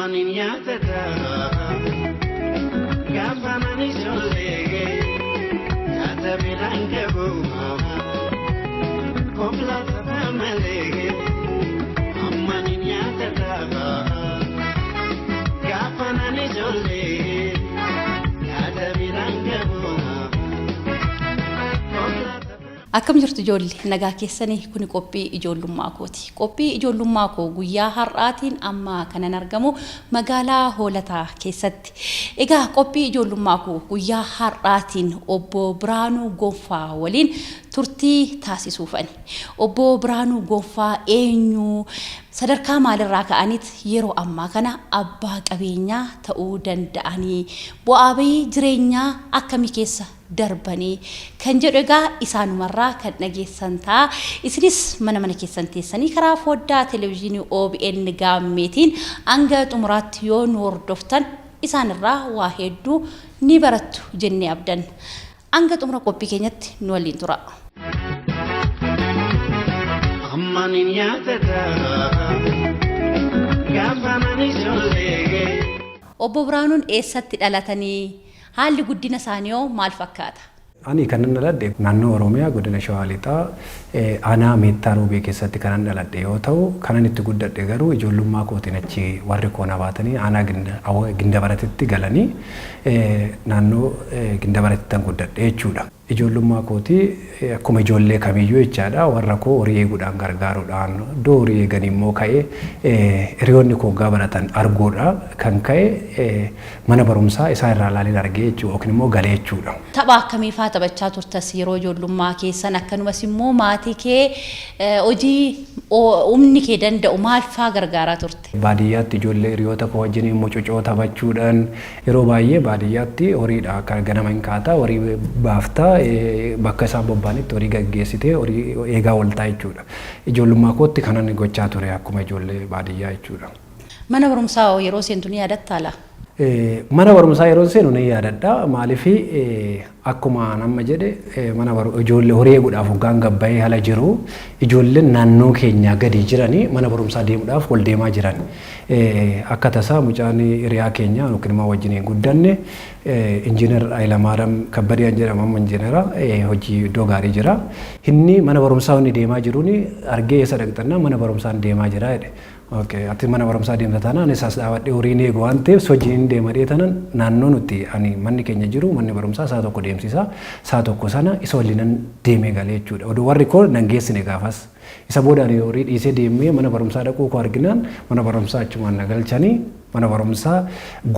Ammanin yaatata gaafanani ijoollee yaada biraan qabu koplaata malee ammanin yaatata gaafanani ijoollee yaada biraan qabu. Akkam jirtu ijoollee nagaa keessanii kuni qophii ijoollummaa kooti. Qophii ijoollummaa koo guyyaa har'aatiin amma kanan argamu magaalaa Hoolataa keessatti. Egaa qophii ijoollummaa koo guyyaa har'aatiin obbo Biraanuu Gonfaa waliin turtii taasisuufani. Obbo Biraanuu Gonfaa eenyu sadarkaa maalirraa ka'aniit yeroo ammaa kana abbaa qabeenyaa ta'uu danda'anii bu'aa bahii jireenyaa akkamii keessa darbanii kan jedhu egaa isaanumarraa kan dhageessan ta'a. Isinis mana keessan teessanii karaa foddaa televezyiinii OBN gaammeetiin hanga xumuraatti yoo nu hordoftan isaanirraa waa hedduu ni barattu jennee abdan. Hanga xumura qophii keenyatti nu waliin tura. Ammanin yaatata gaafanani ijoollee. Obbo Biraanuun eessatti dhalatanii? Haalli guddina isaanii maal fakkaata? Ani kanan dhaladhe naannoo Oromiyaa godina Shawaa Lixaa aanaa Meettaa Roobee keessatti kanan dhaladhe yoo ta'u kanan itti guddadhe garuu ijoollummaa kootiin achi warri koo na baatanii aanaa Gindabaratitti galanii naannoo Gindabaratittan guddadhe jechuudha. Ijoollummaa kootii akkuma ijoollee kamiyyuu jechaadha warra koo horii eeguudhaan gargaaruudhaan iddoo horii eegan immoo ka'ee hiriyoonni koo gaa baratan arguudha kan ka'e mana barumsaa isaa irraa ilaaleen argee jechuudha yookiin immoo galee jechuudha. Tapha akkamii fa'aa taphachaa turtas yeroo ijoollummaa keessan akkanumas immoo maatii kee hojii humni kee danda'u maal fa'aa gargaaraa turte? Baadiyyaatti ijoollee hiriyoota koo wajjin mucucoo taphachuudhaan yeroo baay'ee baadiyyaatti horiidha kan ganama hin kaataa horii baaftaa bakka isaan bobba'anitti horii gaggeessitee horii eegaa ooltaa jechuudha. Ijoollummaa kootti kanan gochaa ture akkuma ijoollee baadiyyaa jechuudha. Mana barumsaa yeroo seentu ni yaadatta laa? Mana barumsaa yeroo seenu ni yaadadha. Maaliif akkuma nama jedhe mana ijoollee horii eeguudhaaf hoggaan gabbayee haala jiru ijoolleen naannoo keenya gadi jiranii mana barumsaa deemuudhaaf ol deemaa jiran. Akka tasaa mucaan hiriyaa keenya yookiin immoo wajjin guddanne injiinar Hayilamaariyaam Kabbadeen jedhama amma injiinara hojii iddoo gaarii jira. Inni mana barumsaa inni deemaa jiruun argee eessa dhaqxannaa mana barumsaan deemaa jira jedhe. Okay, ati mana barumsaa deemta taanaan isaas dhaabadhee horiin eegu waan ta'eef hojiin deema taanaan naannoo nuti ani manni keenya jiru manni barumsaa saa tokko deemsisa saa tokko sana isa waliin deemee galee jechuudha. Oduu warri koo nan geessine gaafas isa boodaan horii dhiisee deemee mana barumsaa dhaquu koo arginaan mana barumsaa achumaan na galchanii mana barumsaa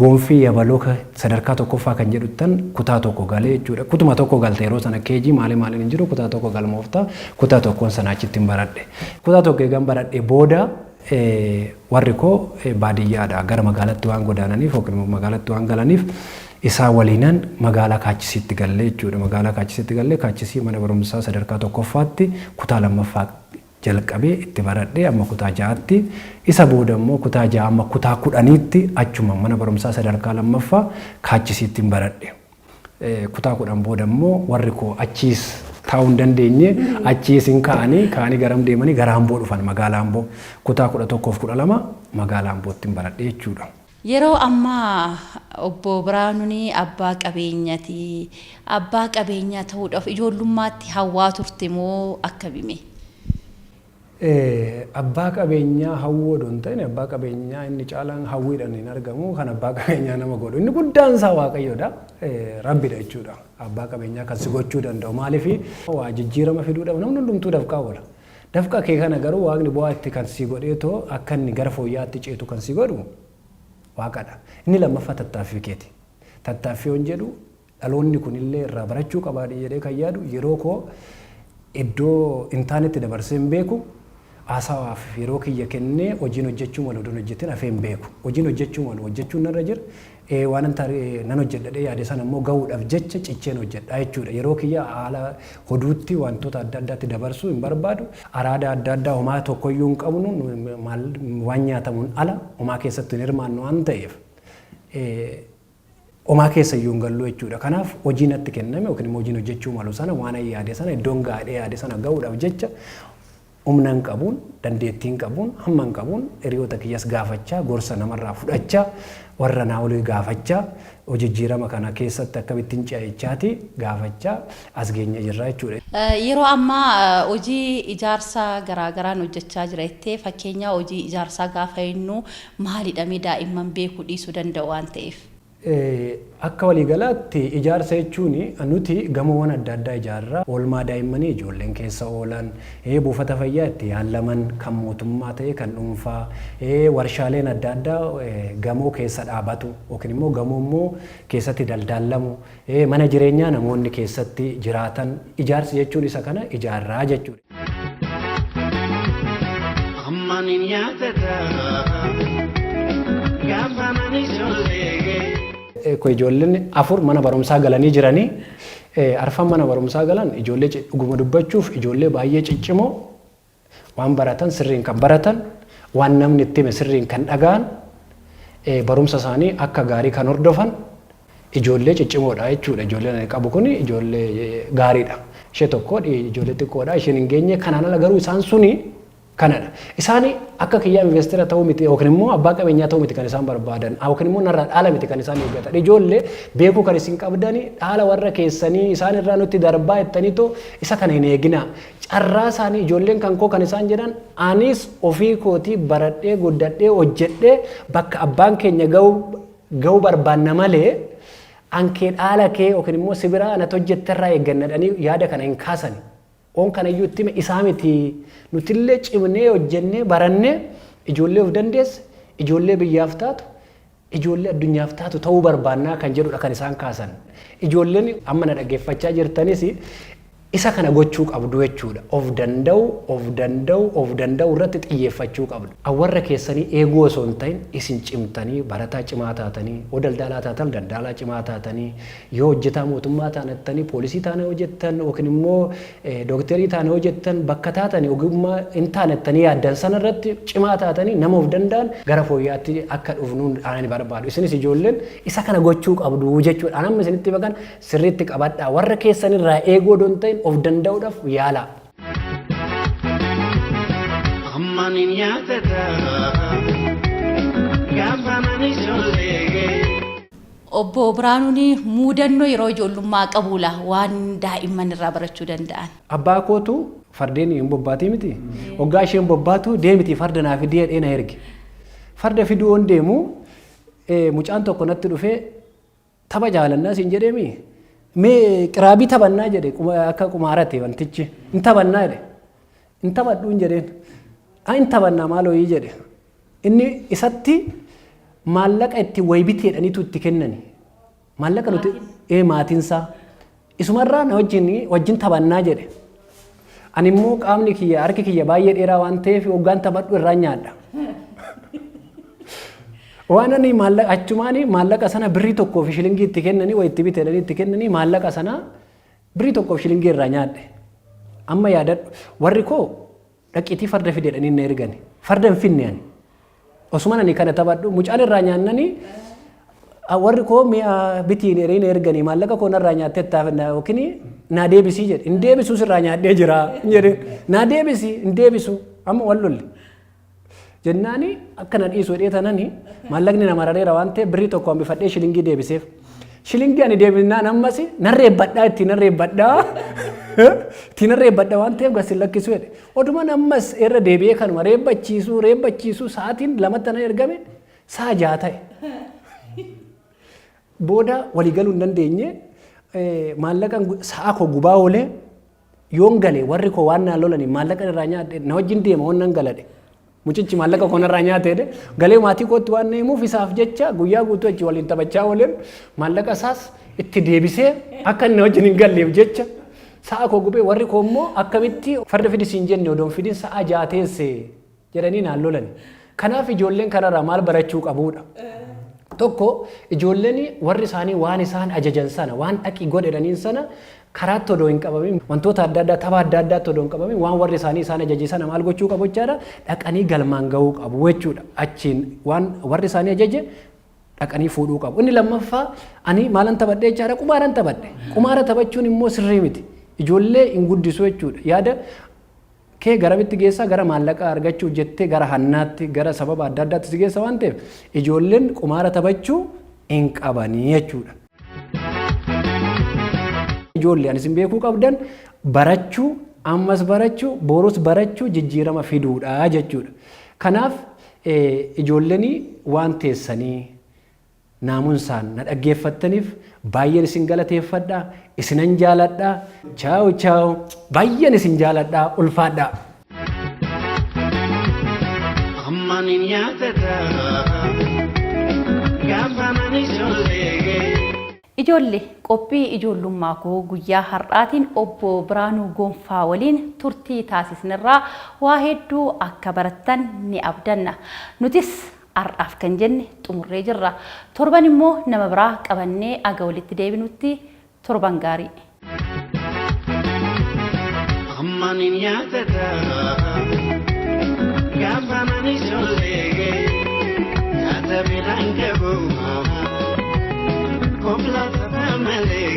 Gonfii Yabaloo sadarkaa tokkoffaa kan jedhutan kutaa tokko galee jechuudha. Kutuma tokko galte yeroo sana keejii maaliin hin jiru kutaa tokko galmooftaa kutaa tokkoon sana achitti baradhe. Kutaa tokko eegan baradhe booda warri koo baadiyyaadha gara magaalaatti waan godaananiif yookiin magaalaatti waan galaniif isaa waliinan magaalaa Kaachisitti galle jechuudha. Magaalaa Kaachisitti galle Kaachisii mana barumsaa sadarkaa tokkoffaatti kutaa lammaffaa jalqabee itti baradhee amma kutaa ja'aatti isa booda immoo kutaa ja'a amma kutaa 10tti achuma mana barumsaa sadarkaa lammaffaa Kaachisitti baradhe. Kutaa 10 booda immoo warri koo achiis taa'uu hin dandeenye achiis hin ka'anii garam deemanii gara Amboo dhufan magaalaa Amboo kutaa 11 fi 12 magaalaa Ambootti baradhe jechuudha. Yeroo ammaa obbo Biraanuun abbaa qabeenyaati. Abbaa qabeenyaa ta'uudhaaf ijoollummaatti hawwaa turte moo akkamitti? Abbaa qabeenyaa hawwoo don ta'in abbaa qabeenyaa inni caalaan hawwiidhaan hin argamu kan abbaa qabeenyaa nama godhu inni guddaan isaa Waaqayyoodha Rabbidha jechuudha. Abbaa qabeenyaa kan si gochuu danda'u maaliif waa jijjiirama fiduudhaaf namni hundumtuu dafqaa oola. Dafqa kee kana garuu Waaqni bu'aa itti kan si godheetoo akka inni gara fooyyaatti ceetu kan si godhu Waaqadha. Inni lammaffaa tattaaffii keeti. Tattaaffii on jedhu dhaloonni kunillee irraa barachuu qabaadhi jedhee kan yaadu yeroo koo iddoo intaanitti dabarsee hin beeku Asawaaf yeroo kiyya kennee hojiin hojjechuun wal oduun hojjetin hafee hin beeku. Hojiin hojjechuun wal hojjechuun narra jira. Waan nan hojjedhadhee yaade sana immoo gahuudhaaf jecha cicheen hojjedhaa jechuudha. Yeroo kiyya haala hoduutti wantoota adda addaatti dabarsuu hin barbaadu. Araada adda addaa homaa tokkoyyuu hin qabnu waan nyaatamuun ala homaa keessatti hin hirmaannu waan ta'eef homaa keessa iyyuu hin gallu jechuudha. Kanaaf hojiin natti kenname yookiin immoo hojiin hojjechuu malu sana waan yaade sana iddoon gaadhee yaade sana gahuudhaaf jecha humna hin qabuun dandeettii hin qabuun hamma hin qabuun hiriyoota kiyyas gaafachaa gorsa namarraa fudhachaa warra naa olii gaafachaa hojijjiirama kana keessatti akkamittiin ce'achaati gaafachaa as geenya jirra jechuudha. Yeroo ammaa hojii ijaarsaa garaagaraan hojjechaa jira jettee fakkeenyaa hojii ijaarsaa gaafa jennu maalidhamee daa'imman beekuu dhiisuu danda'u waan ta'eef. Akka waliigalaatti ijaarsa jechuun nuti gamoowwan adda addaa ijaarraa oolmaa daa'immanii ijoolleen keessa oolan buufata fayyaa itti yaalaman kan mootummaa ta'e kan dhuunfaa warshaaleen adda addaa gamoo keessa dhaabatu yookiin immoo gamoo immoo keessatti daldaalamu mana jireenyaa namoonni keessatti jiraatan ijaarsi jechuun isa kana ijaarraa jechuudha. Ammanin yaadata gaafa nani ijoollee. Ko ijoolleen afur mana barumsaa galanii jiranii arfan mana barumsaa galan ijoollee dhuguma dubbachuuf ijoollee baay'ee ciccimoo waan baratan sirriin kan baratan waan namni itti hime sirriin kan dhaga'an barumsa isaanii akka gaarii kan hordofan ijoollee ciccimoodha jechuudha. Ijoolleen qabu kun ijoollee gaariidha. Ishee tokko ijoollee xiqqoodha isheen hin geenye kanaan ala garuu isaan suni kanadha. Isaanii akka kiyyaa investiira ta'uu miti yookiin immoo abbaa qabeenyaa ta'uu miti kan isaan barbaadan yookiin immoo narraa dhaala miti kan isaan eeggatan. Ijoollee beekuu kan isin qabdani dhaala warra keessanii isaan irraa nutti darbaa jettaniitoo isa kana hin eegina. Carraa isaanii ijoolleen kan koo kan isaan jedhan anis ofii kootii baradhee guddadhee hojjedhee bakka abbaan keenya ga'uu barbaanna malee ankee dhaala kee yookiin immoo sibiraa anatti hojjetterraa eeggannadhanii yaada kana hin kaasani. On kana iyyuu itti isaa miti nutillee cimnee hojjennee barannee ijoollee of dandeesse ijoollee biyyaaf taatu ijoollee addunyaaf taatu ta'uu barbaannaa kan jedhudha kan isaan kaasan. Ijoolleen amma na dhaggeeffachaa jirtanis isa kana gochuu qabdu jechuudha. Of danda'u irratti xiyyeeffachuu qabdu. Warra keessanii eeguu osoo hin ta'in isin cimtanii barataa cimaa taatanii yoo daldalaa taatan daldalaa cimaa taatanii yoo hojjetaa mootummaa taanattanii poolisii taanee hojjettan yookiin immoo dookterii taanee hojjettan bakka taatanii ogummaa hin taanattanii yaaddan sana irratti cimaa taatanii nama of danda'an gara fooyyaatti akka dhufnuun ani barbaadu. Isinis ijoolleen isa kana gochuu qabdu jechuudha. Anamma isinitti bagan sirriitti qabadhaa. Warra keessanirraa eeguu osoo hin ta'in of danda'uudhaaf yaala. Ammanin yaadata gaafa nani ijoollee. Obbo Biraanuun muudannoo yeroo ijoollummaa qabula waan daa'imman irraa barachuu danda'an. Abbaa kootu fardeen hin bobbaatii miti. Waggaa isheen bobbaatu deemiti farda naaf fidee dheena erge. Farda fiduu on deemu mucaan tokko natti dhufee tapha jaalannaa siin jedheemi. Mee qiraabii taphannaa jedhe akka qumaarate wantichi hin taphannaa jedhe hin taphadhuu hin jedheen hin taphannaa maaloo jedhe inni isatti maallaqa itti waybitee jedhaniitu itti kennani maallaqa nuti maatiinsaa isumarraa na wajjin taphannaa jedhe ani immoo qaamni kiyya harki kiyya baay'ee dheeraa waan ta'eef hoggaan taphadhu irraa nyaadha. Waan ani achumaanii maallaqa sana birrii tokkoo fi shilingii itti kennanii wayitti biteedhanii itti kennanii maallaqa sana birrii tokkoo fi shilingii irraa nyaadhe. Amma yaadadhu warri koo dhaqiitii farda fideedhanii na ergani. Farda hin finne ani. Osuma ani kana taphadhu mucaan irraa nyaannanii warri koo mi'a bitiin na erganii maallaqa koo narraa nyaattee taafannaa yookiin naa deebisii jedhe. Hin deebisuus irraa nyaadhee jira jedhe. Naa deebisii hin deebisu amma wal lolli. Jennaani akkana dhiisuu dheetanani maallaqni nama rareera waan ta'eef birrii tokko hambifadhee shilingii deebiseef. Shilingii ani deebisnaan ammas narreebbadhaa itti narreebbadhaa waan ta'eef gasin lakkisuu jedhe. Odumaan ammas irra deebi'ee kanuma reebbachiisuu sa'aatiin lamatti na ergame sa'a 6 ta'e. Booda waliigaluu hin dandeenye maallaqa sa'a koo gubaa oolee yoon galee warri koo waan naan lolanii maallaqa irraa nyaadhe na wajjin deema waan nan galadhe. Mucichi maallaqa konarraa nyaatee galee maatii kootti waan himuuf isaaf jecha guyyaa guutuu achi waliin taphachaa ooleen maallaqa isaas itti deebisee akka inni wajjin hin galleef jecha sa'a koo gubee warri koo immoo akkamitti farda fidi siin jenne odoon fidin sa'a 6 teesse jedhanii naan lolan. Kanaaf ijoolleen kanarraa maal barachuu qabuudha. Tokko ijoolleen warri isaanii waan isaan ajajan sana waan dhaqii godhedhaniin sana karaatti odoo hin qabamin wantoota adda addaa tapha adda addaatti odoo hin qabamin waan warri isaanii isaan ajaje sana maal gochuu qabu jechaadha dhaqanii galmaan gahuu qabu jechuudha. Achiin waan warri isaanii ajaje dhaqanii fuudhuu qabu. Inni lammaffaa ani maalan taphadhe jechaadha qumaaran taphadhe. Qumaara taphachuun immoo sirrii miti. Ijoollee hin guddisu jechuudha. Yaada kee gara bitti geessaa gara maallaqa argachuu jettee gara hannaatti gara sababa adda addaatti si geessa waan ta'eef ijoolleen qumaara taphachuu hin qabanii jechuudha. Ijoollee anis hin beekuu qabdan barachuu ammas barachuu borus barachuu jijjiirama fiduudha jechuudha. Kanaaf ijoolleen waan teessanii naamunsaan na dhaggeeffattaniif baay'een isin galateeffadha isinan jaaladha chaaw chaaw baay'een isin jaaladha ulfaadha. Ammanin yaadata gaafa nani ijoollee. Ijoollee qophii ijoollummaa koo guyyaa har'aatiin obbo Biraanuu Gonfaa waliin turtii taasisnirraa waa hedduu akka barattan ni abdanna. Nutis har'aaf kan jenne xumurree jirra. Torban immoo nama biraa qabannee aga walitti deebinutti torban gaarii. Ammanin yaadata gaafa nani ijoollee yaada biraan qabu. Kopla family